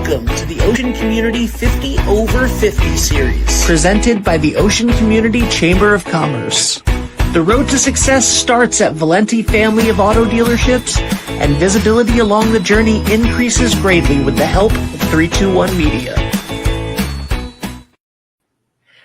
Welcome to the Ocean Community 50 Over 50 series, presented by the Ocean Community Chamber of Commerce. The road to success starts at Valenti Family of Auto Dealerships, and visibility along the journey increases greatly with the help of 321 Media.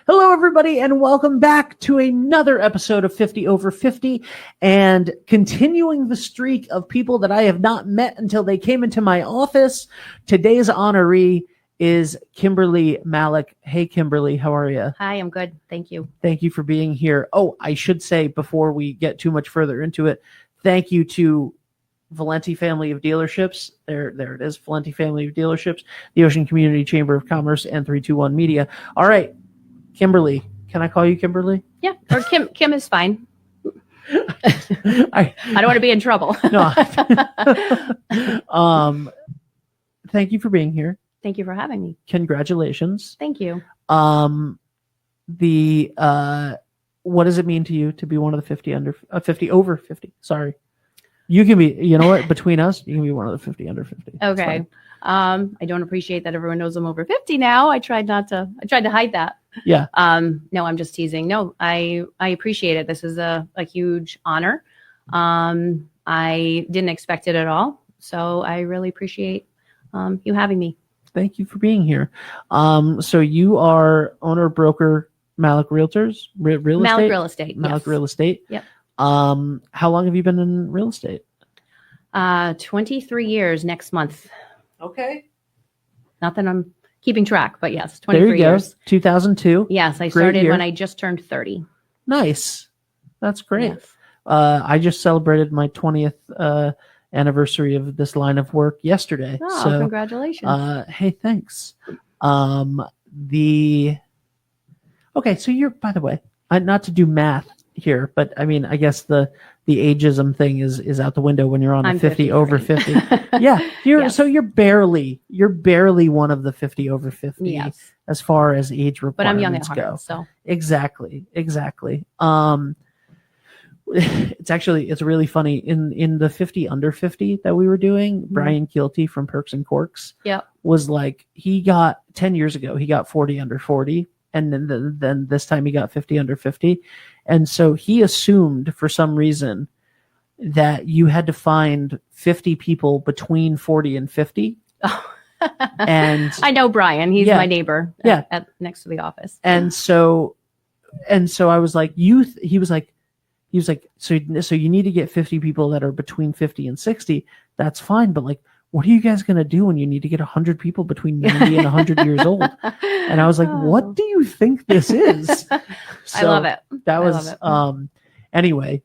Hello, everybody, and welcome back to another episode of 50 Over 50, and continuing the streak of people that I have not met until they came into my office. Today's honoree is Kimberly Malek. Hey, Kimberly, how are you? Hi, I'm good. Thank you. Thank you for being here. Oh, I should say before we get too much further into it, thank you to Valenti Family of Dealerships. There it is, Valenti Family of Dealerships, the Ocean Community Chamber of Commerce, and 321 Media. All right. Kimberly, can I call you Kimberly? Yeah, or Kim. Kim is fine. I don't want to be in trouble. No. Thank you for being here. Thank you for having me. Congratulations. Thank you. What does it mean to you to be one of the 50 over 50? Sorry. You can be, you know what, between us, you can be one of the 50 under 50. Okay. I don't appreciate that everyone knows I'm over 50 now. I tried to hide that. Yeah. No, I'm just teasing. No, I appreciate it. This is a huge honor. I didn't expect it at all. So I really appreciate you having me. Thank you for being here. So you are owner, broker, Malek Realtors, Real Estate? Malek Real Estate. Malek Yes. Real Estate. Yep. How long have you been in real estate? 23 years next month. Okay. Not that I'm keeping track, but yes, 23 years. 2002. Yes, I started when I just turned 30. Nice. That's great. Yes. I just celebrated my 20th anniversary of this line of work yesterday. Oh, so, congratulations. Hey, thanks. Okay, so you're, by the way, not to do math here, but I mean, I guess the ageism thing is out the window when you're on the 50 over 50. Yeah, Yes. So you're barely one of the 50 over 50 Yes. as far as age requirements But I'm young at heart, go. so. Exactly. It's really funny in the 50 under 50 that we were doing. Mm-hmm. Brian Kilty from Perks and Corks Yep. was like, he got 10 years ago, he got 40 under 40. And then this time he got 50 under 50. And so he assumed for some reason that you had to find 50 people between 40 and 50. Oh. And I know Brian. He's my neighbor. Yeah. Next to the office. And so I was like, he was like, so you need to get 50 people that are between 50 and 60. That's fine. But like, what are you guys going to do when you need to get 100 people between 90 and 100 years old? And I was like, what do you think this is? So I love it. That was, anyway.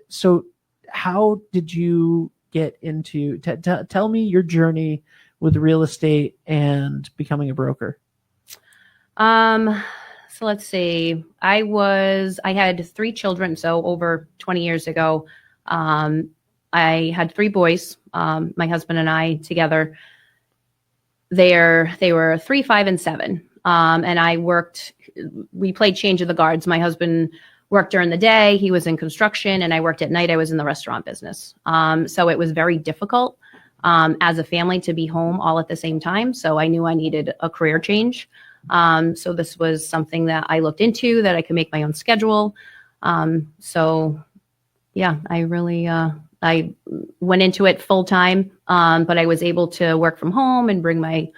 So how did you get into, tell me your journey with real estate and becoming a broker? So let's see. I had 3 children. So over 20 years ago, I had 3 boys, my husband and I together. They were 3, 5, and 7. And we played change of the guards. My husband worked during the day. He was in construction, and I worked at night. I was in the restaurant business. So it was very difficult as a family to be home all at the same time. So I knew I needed a career change. So this was something that I looked into, that I could make my own schedule. So yeah, I really, I went into it full time, but I was able to work from home and bring my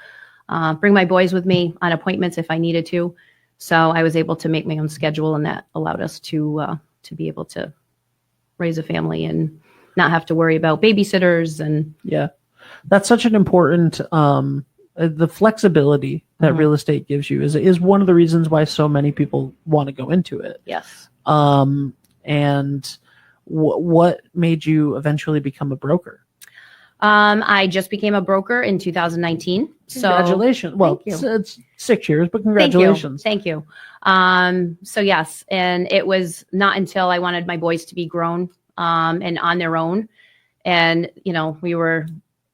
boys with me on appointments if I needed to. So I was able to make my own schedule, and that allowed us to be able to raise a family and not have to worry about babysitters. And yeah, that's such an important, the flexibility that real estate gives you is one of the reasons why so many people want to go into it. Yes. And what made you eventually become a broker? I just became a broker in 2019. Congratulations. So, well, it's 6 years, but congratulations. Thank you. So yes, and it was not until I wanted my boys to be grown and on their own. And, we were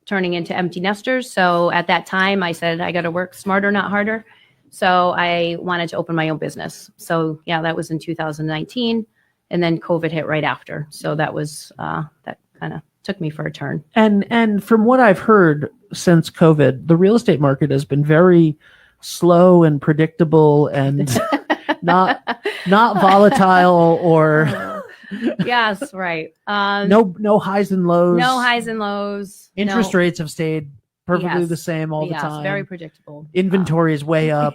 turning into empty nesters. So at that time I said, I got to work smarter, not harder. So I wanted to open my own business. So yeah, that was in 2019. And then COVID hit right after. So that was, that kind of took me for a turn. And from what I've heard since COVID, the real estate market has been very slow and predictable and not volatile or yes, right. no highs and lows. No highs and lows. Interest rates have stayed perfectly the same all the yes, time. very predictable. Inventory is way up.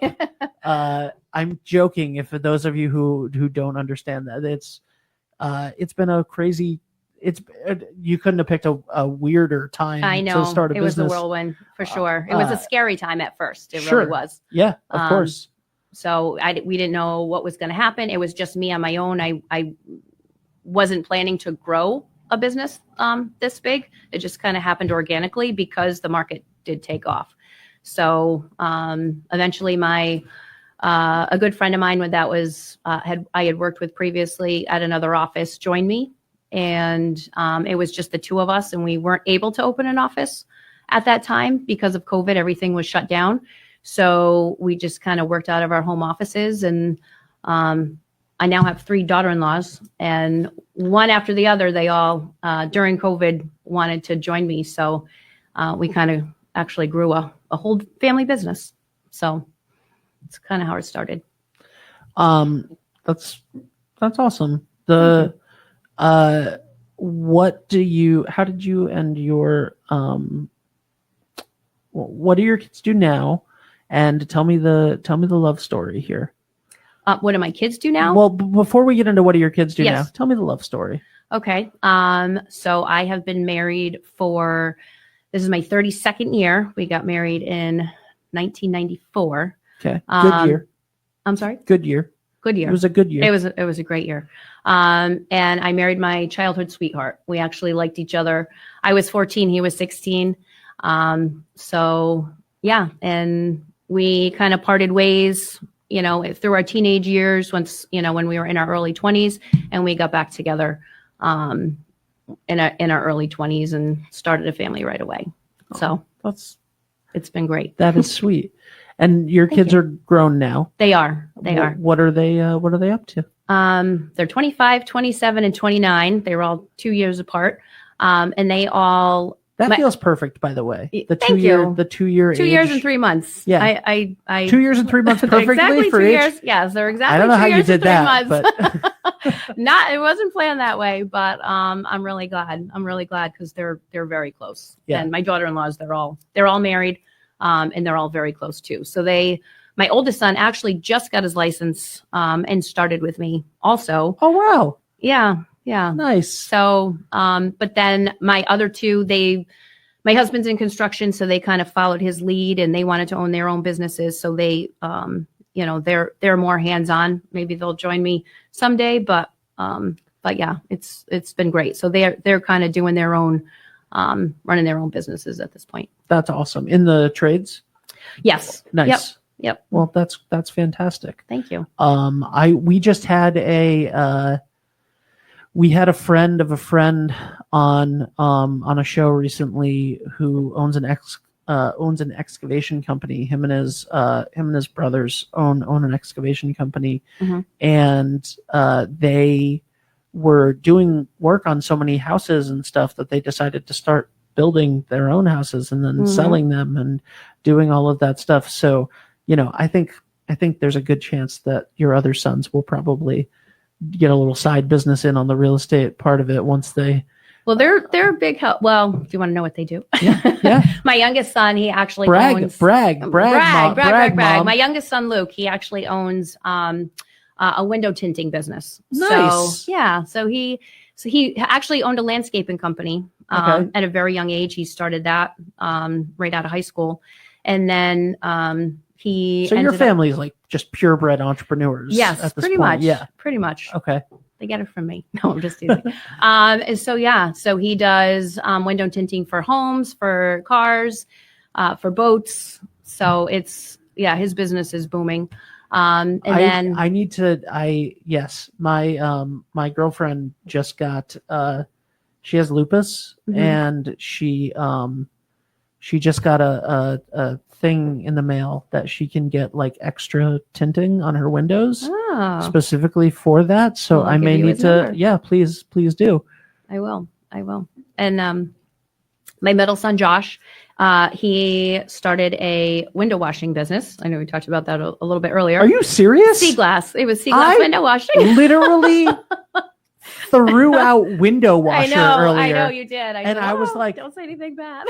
I'm joking if for those of you who don't understand that it's been a crazy. You couldn't have picked a weirder time I know. to start a business. It was a whirlwind for sure. It was a scary time at first. It sure. really was. Yeah, of course. So we didn't know what was going to happen. It was just me on my own. I wasn't planning to grow a business this big. It just kind of happened organically because the market did take off. So eventually a good friend of mine that was I had worked with previously at another office joined me. And it was just the two of us, and we weren't able to open an office at that time because of COVID. Everything was shut down. So we just kind of worked out of our home offices. And I now have 3 daughter-in-laws, and one after the other, they all, during COVID, wanted to join me. So we kind of actually grew a whole family business. So it's kind of how it started. That's awesome. How did you and your what do your kids do now? And tell me the love story here. What do my kids do now? Well, before we get into what do your kids do now, Yes. tell me the love story. Okay. So I have been married this is my 32nd year. We got married in 1994. Okay. Good year. I'm sorry? Good year. Good year. It was a good year. It was a great year. And I married my childhood sweetheart. We actually liked each other. I was 14, he was 16. So yeah, and we kind of parted ways, through our teenage years once, when we were in our early 20s, and we got back together in our early 20s and started a family right away. So it's been great. That is sweet. And your kids are grown now. They are. What are they up to? They're 25, 27, and 29. They were all 2 years apart. And they all. That feels perfect, by the way. The Thank you. The 2 year. 2 years and 3 months. Yeah. I 2 years and 3 months perfectly exactly for 2 age. years. Yes, they're exactly. I don't know 2 how you years did and 3 that, months. but It wasn't planned that way, but I'm really glad. I'm really glad because they're very close. Yeah. And my daughter-in-laws, they're all married, and they're all very close too. So my oldest son actually just got his license and started with me also. Oh wow. Yeah. Nice. So, but then my other two, my husband's in construction, so they kind of followed his lead, and they wanted to own their own businesses. So they, they're more hands-on. Maybe they'll join me someday, but yeah, it's been great. So they're kind of doing their own, running their own businesses at this point. That's awesome. In the trades? Yes. Nice. Yep. Well, that's fantastic. Thank you. We just had we had a friend of a friend on a show recently who owns an excavation company. Him and his brothers own an excavation company, Mm-hmm. and they were doing work on so many houses and stuff that they decided to start building their own houses and then Mm-hmm. selling them and doing all of that stuff. So, I think there's a good chance that your other sons will probably get a little side business in on the real estate part of it once they. Well, they're a big help. Well, do you want to know what they do? Yeah. My youngest son, he actually brag. Mom. My youngest son, Luke, he actually owns a window tinting business. Nice. So yeah, so he actually owned a landscaping company Okay. at a very young age. He started that right out of high school, and then he. So your ended up- family is like just purebred entrepreneurs. Yes, at this pretty point. much. Yeah. Pretty much. Okay. They get it from me. No, I'm just teasing. And so he does window tinting for homes, for cars, for boats. So his business is booming. And then yes, my girlfriend just got, she has lupus, Mhm. and she just got a thing in the mail that she can get like extra tinting on her windows specifically for that. So Well, I'll I give may you need his to, number. yeah, please do. I will. And my middle son, Josh, he started a window washing business. I know we talked about that a little bit earlier. Are you serious? Sea glass. It was sea glass window washing. Literally threw out window washer earlier. I know you did. I was like, don't say anything bad.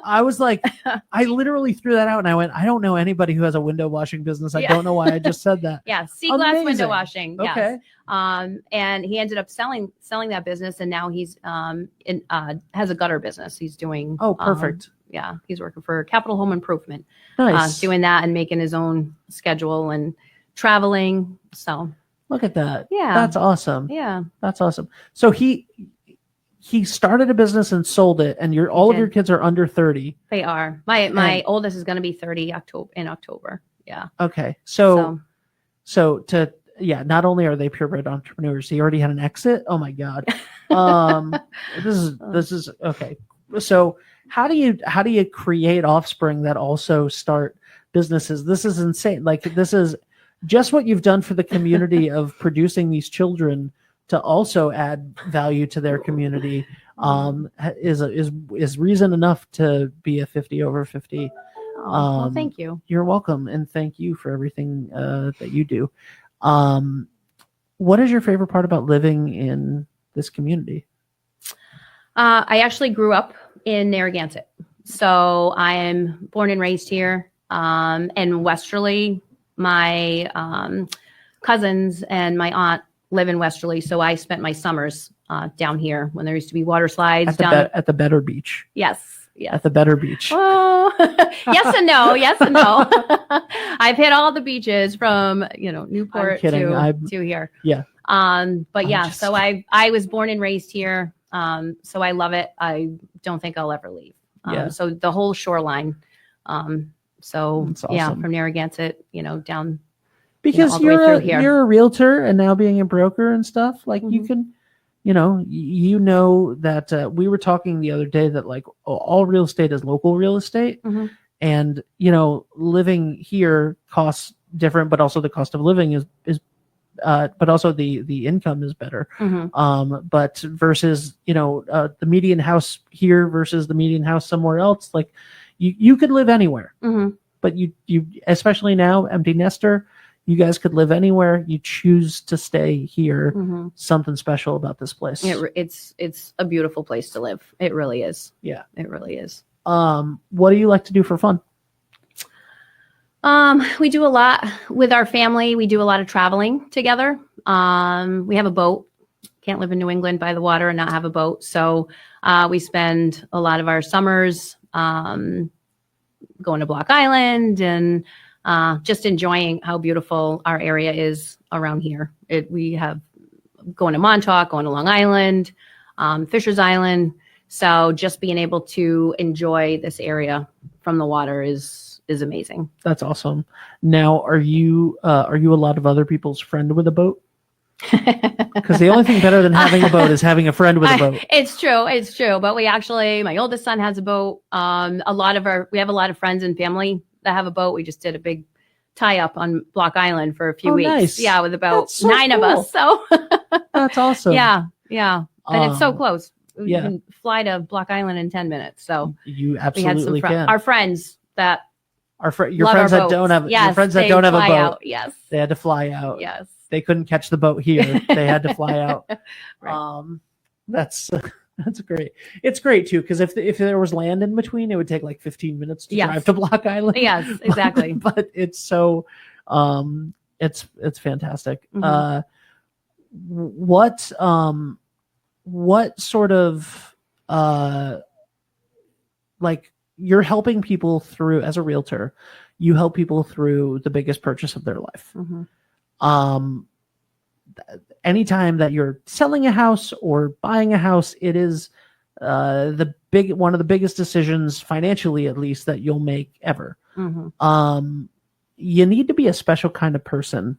I was like, I literally threw that out and I went, I don't know anybody who has a window washing business. I don't know why I just said that. Yeah. Sea glass window washing. Okay. Yes. And he ended up selling that business, and now he's has a gutter business. He's doing. Oh, perfect. Yeah. He's working for Capital Home Improvement. Nice. Doing that and making his own schedule and traveling. So. Look at that. Yeah. That's awesome. Yeah. That's awesome. So he started a business and sold it, and all of your kids are under 30. They are. My oldest is going to be 30 in October. Yeah. Okay. So not only are they purebred entrepreneurs, he already had an exit. Oh my God. This is okay. So how do you create offspring that also start businesses? This is insane. Like, this is just what you've done for the community of producing these children to also add value to their community is reason enough to be a 50 over 50. Well, thank you. You're welcome. And thank you for everything that you do. What is your favorite part about living in this community? I actually grew up in Narragansett. So I am born and raised here. And Westerly, my cousins and my aunt live in Westerly. So I spent my summers down here when there used to be water slides. At the Better Beach. Yes. At the Better Beach. Oh, yes and no. Yes and no. I've hit all the beaches from, Newport to here. Yeah. But yeah, so I was born and raised here. So I love it. I don't think I'll ever leave. So the whole shoreline. So That's yeah, awesome. from Narragansett, down. Because all the way through here. you're a realtor and now being a broker and stuff, like you can, that we were talking the other day that like all real estate is local real estate, and living here costs different, but also the cost of living is but also the income is better. But versus the median house here versus the median house somewhere else, like you could live anywhere, but you especially now empty nester. You guys could live anywhere. You choose to stay here. Something special about this place. It's a beautiful place to live. It really is. Yeah, it really is. What do you like to do for fun? We do a lot with our family. We do a lot of traveling together. We have a boat. Can't live in New England by the water and not have a boat. So we spend a lot of our summers going to Block Island and just enjoying how beautiful our area is around here. We have going to Montauk, going to Long Island, Fisher's Island. So just being able to enjoy this area from the water is amazing. That's awesome. Now, are you a lot of other people's friend with a boat? Because the only thing better than having a boat is having a friend with a boat. It's true. But my oldest son has a boat. We have a lot of friends and family that have a boat. We just did a big tie up on Block Island for a few weeks. Nice. Yeah, with about 9 of us. So that's awesome. Yeah. And it's so close. You Yeah. can fly to Block Island in 10 minutes. So You absolutely can. Our friends that your friends that don't have your friends that don't have a boat. Out. Yes. They had to fly out. Yes. They couldn't catch the boat here. They had to fly out. Right. That's great. It's great too, because if there was land in between, it would take like 15 minutes to drive to Block Island. Yes, exactly. But it's so it's fantastic. What sort of like you're helping people through as a realtor, you help people through the biggest purchase of their life. Anytime that you're selling a house or buying a house, it is one of the biggest decisions financially, at least, that you'll make ever. You need to be a special kind of person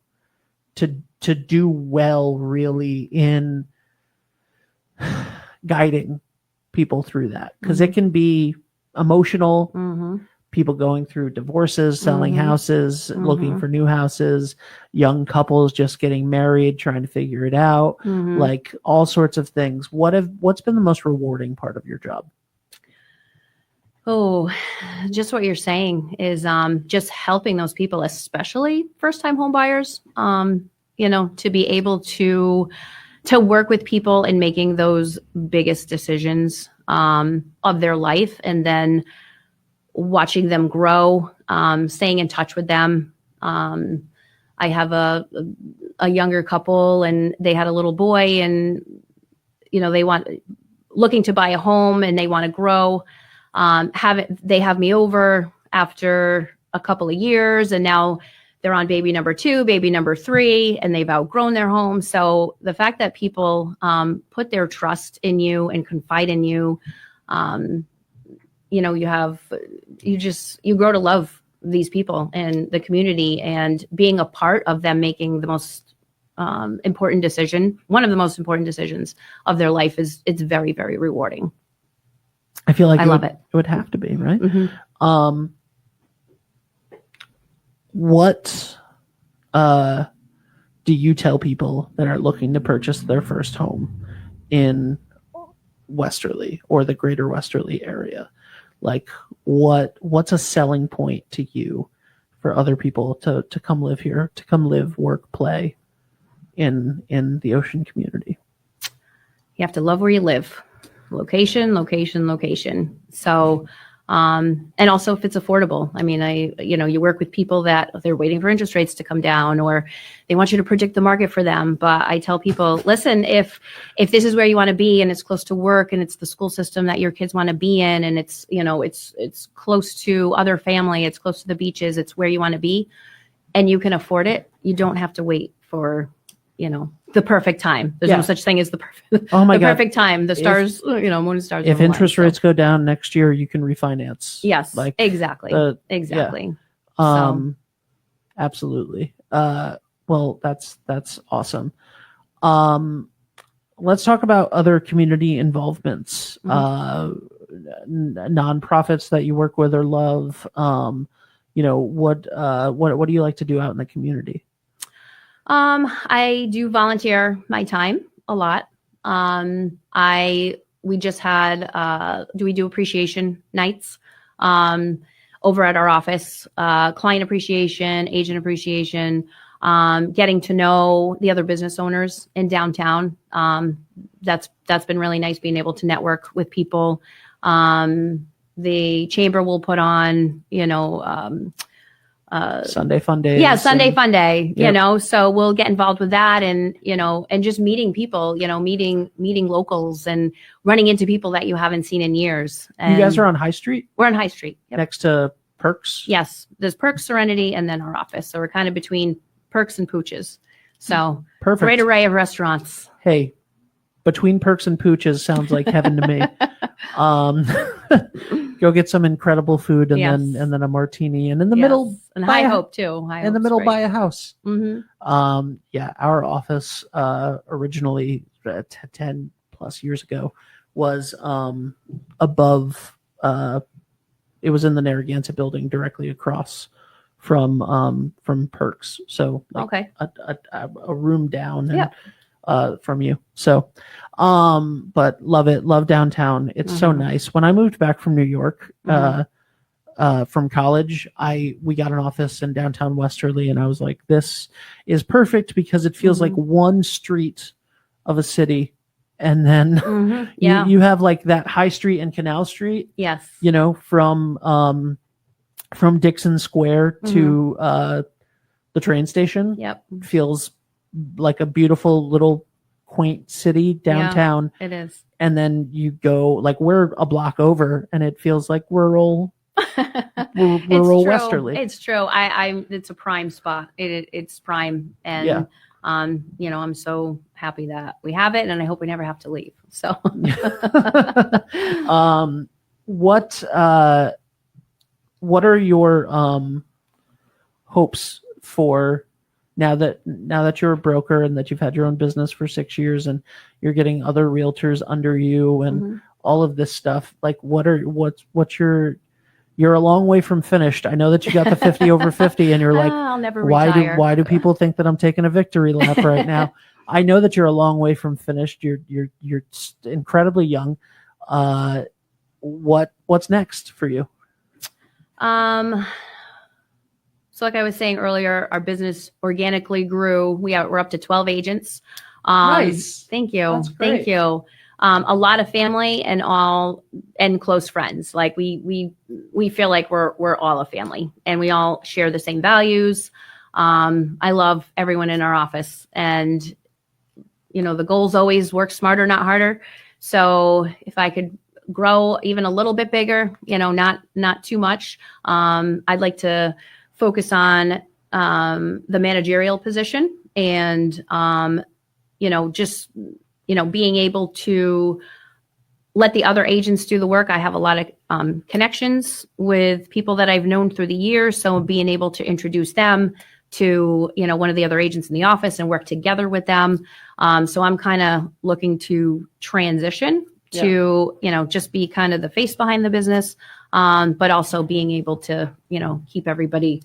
to do well, really, in guiding people through that, because it can be emotional. people going through divorces, selling Mhm. houses, looking Mhm. for new houses, young couples just getting married, trying to figure it out, Mhm. like all sorts of things. What's been the most rewarding part of your job? Oh, just what you're saying is just helping those people, especially first-time home buyers. To be able to work with people in making those biggest decisions of their life, and then watching them grow, staying in touch with them. I have a younger couple, and they had a little boy, and they want looking to buy a home, and they want to grow. They have me over after a couple of years, and now they're on baby number 2, baby number 3, and they've outgrown their home. So the fact that people put their trust in you and confide in you, you grow to love these people and the community, and being a part of them making the most important decision, one of the most important decisions of their life, it's very, very rewarding. I feel like I love it. It would have to be, right? Mm-hmm. What do you tell people that are looking to purchase their first home in Westerly or the greater Westerly area? Like what's a selling point to you for other people to come live here, to come live, work, play in the Ocean community? You have to love where you live. Location, location, location. So, and also if it's affordable. I mean, you work with people that they're waiting for interest rates to come down, or they want you to predict the market for them. But I tell people, listen, if this is where you want to be, and it's close to work, and it's the school system that your kids want to be in, and it's close to other family, it's close to the beaches, it's where you want to be, and you can afford it, you don't have to wait for, the perfect time. There's no such thing as the perfect, perfect time. The stars, moon and stars. If interest rates go down next year, you can refinance. Yes, exactly. Exactly. Yeah. Absolutely. Well, that's awesome. Let's talk about other community involvements, nonprofits that you work with or love. What do you like to do out in the community? I do volunteer my time a lot. We just had, we do appreciation nights, over at our office, client appreciation, agent appreciation, getting to know the other business owners in downtown. That's been really nice, being able to network with people. The chamber will put on, Sunday fun days. Yeah, Sunday fun day, so we'll get involved with that, and just meeting people, meeting locals, and running into people that you haven't seen in years. And you guys are on High Street? We're on High Street. Yep. Next to Perks? Yes. There's Perks, Serenity, and then our office. So we're kind of between Perks and Pooches. So perfect. Great array of restaurants. Hey, between Perks and Pooches sounds like heaven to me. Go get some incredible food, and then a martini, and in the middle, and High Hope too. In the middle, buy a house. Mm-hmm. Our office originally 10 plus years ago was above. It was in the Narragansett building, directly across from Perks. So okay, a room down. And, from you. So, but love it. Love downtown. It's so nice. When I moved back from New York, from college, we got an office in downtown Westerly, and I was like, this is perfect because it feels like one street of a city. And then you have like that High Street and Canal Street. Yes. From Dixon Square to, the train station. Yep. Feels like a beautiful little quaint city downtown. Yeah, it is. And then you go, like, we're a block over, and it feels like rural Westerly. It's true. It's a prime spot. It's prime, and I'm so happy that we have it, and I hope we never have to leave. So, what are your hopes for now that you're a broker and that you've had your own business for 6 years and you're getting other realtors under you and all of this stuff? Like, what's your you're a long way from finished. I know that you got the 50 over 50 and you're like, I'll never why retire. do people think that I'm taking a victory lap right now? I know that you're a long way from finished. You're incredibly young. What's next for you? So like I was saying earlier, our business organically grew. We're up to 12 agents. Nice. Thank you. That's great. Thank you. A lot of family and close friends. Like we feel like we're all a family and we all share the same values. I love everyone in our office, and the goal's always work smarter, not harder. So if I could grow even a little bit bigger, not too much, I'd like to focus on the managerial position and just being able to let the other agents do the work. I have a lot of connections with people that I've known through the years, so being able to introduce them to one of the other agents in the office and work together with them. So I'm kind of looking to transition to just be kind of the face behind the business, but also being able to keep everybody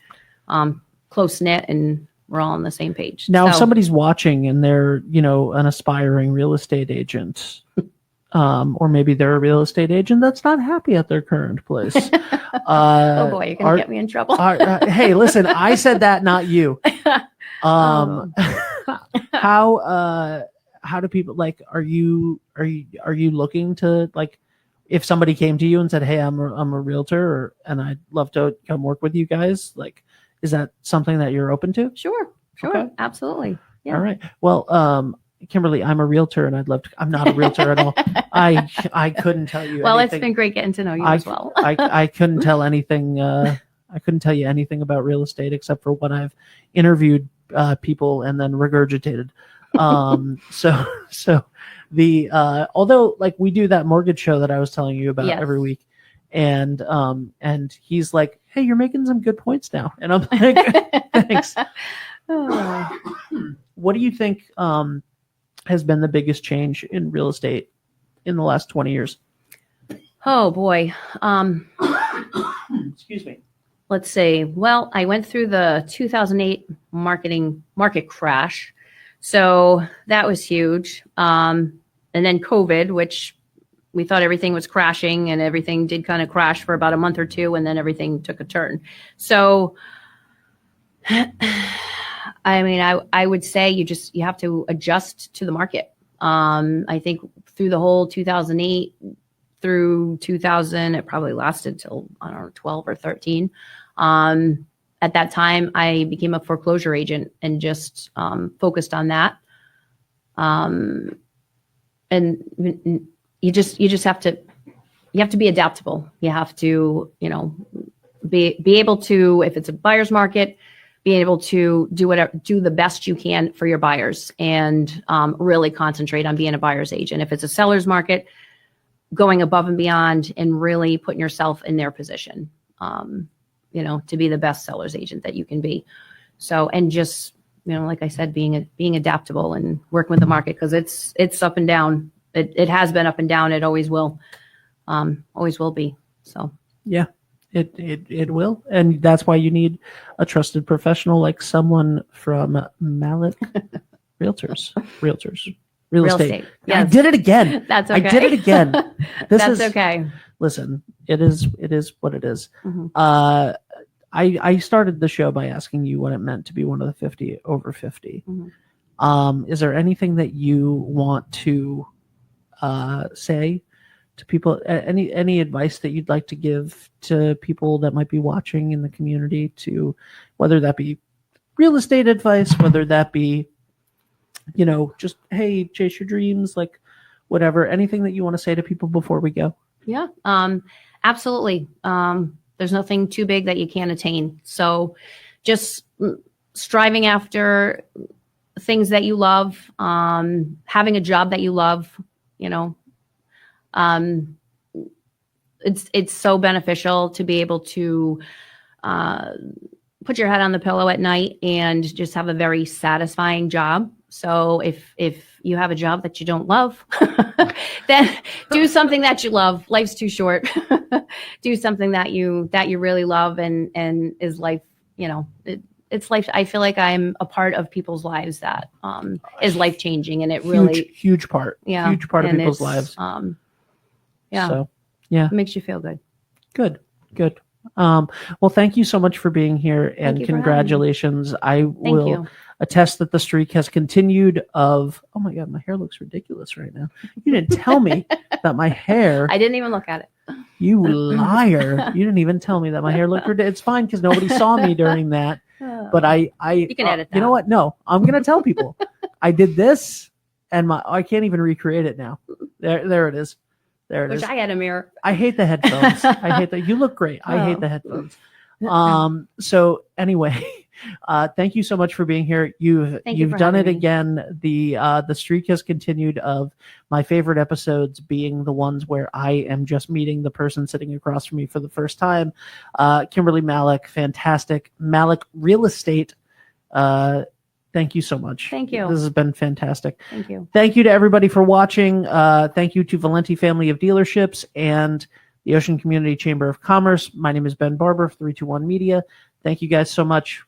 close knit and we're all on the same page. Now, if somebody's watching and they're an aspiring real estate agent, or maybe they're a real estate agent that's not happy at their current place. Oh boy, you're gonna get me in trouble. Hey, listen, I said that, not you. How do people are you looking to if somebody came to you and said, hey, I'm a realtor and I'd love to come work with you guys, is that something that you're open to? Sure. Okay. Absolutely. Yeah. All right. Well, Kimberly, I'm a realtor and I'm not a realtor at all. I couldn't tell you well, anything. It's been great getting to know you as well. I couldn't tell anything. I couldn't tell you anything about real estate except for what I've interviewed people and then regurgitated. So the although we do that mortgage show that I was telling you about every week, and he's like, hey, you're making some good points now, and I'm like, thanks. What do you think has been the biggest change in real estate in the last 20 years? Oh boy. Excuse me. Let's see. Well, I went through the 2008 market crash. So that was huge. And then COVID, which we thought everything was crashing, and everything did kind of crash for about a month or two, and then everything took a turn. So, I mean, I would say you have to adjust to the market. I think through the whole 2008 through 2000, it probably lasted till, 12 or 13. At that time, I became a foreclosure agent and just focused on that. And you just have to be adaptable. You have to, be able to, if it's a buyer's market, be able to do the best you can for your buyers, and really concentrate on being a buyer's agent. If it's a seller's market, going above and beyond and really putting yourself in their position, to be the best seller's agent that you can be. So, and just, like I said, being adaptable and working with the market, because it's up and down. It has been up and down. It always will be. So, yeah. It will, and that's why you need a trusted professional like someone from Malek Real Estate. Yes. I did it again. That's okay. I did it again. That's okay. Listen, it is what it is. Mm-hmm. I started the show by asking you what it meant to be one of the 50 over 50. Mm-hmm. Is there anything that you want to say to people? Any advice that you'd like to give to people that might be watching in the community, to whether that be real estate advice, whether that be, just, hey, chase your dreams, whatever, anything that you want to say to people before we go? Yeah, absolutely. There's nothing too big that you can't attain. So just striving after things that you love, having a job that you love, it's so beneficial to be able to put your head on the pillow at night and just have a very satisfying job. So if you have a job that you don't love, then do something that you love. Life's too short. do something that you really love and is life, it's life. I feel like I'm a part of people's lives that is life changing, and it really huge part of people's lives. Yeah. So yeah, it makes you feel good. Good. Well, thank you so much for being here, and congratulations. I will attest that the streak has continued of, oh my God, my hair looks ridiculous right now. You didn't tell me that my hair. I didn't even look at it. You liar. You didn't even tell me that my hair looked ridiculous. It's fine because nobody saw me during that. But you can edit that. You know what? No, I'm going to tell people. I did this, and I can't even recreate it now. There it is. There it is. Wish I had a mirror. I hate the headphones. I hate that. You look great. I hate the headphones. So anyway, thank you so much for being here. You've done it again. The streak has continued of my favorite episodes being the ones where I am just meeting the person sitting across from me for the first time. Kimberly Malek, fantastic. Malek Real Estate. Thank you so much. Thank you. This has been fantastic. Thank you. Thank you to everybody for watching. Thank you to Valenti Family of Dealerships and the Ocean Community Chamber of Commerce. My name is Ben Barber of 321 Media. Thank you guys so much.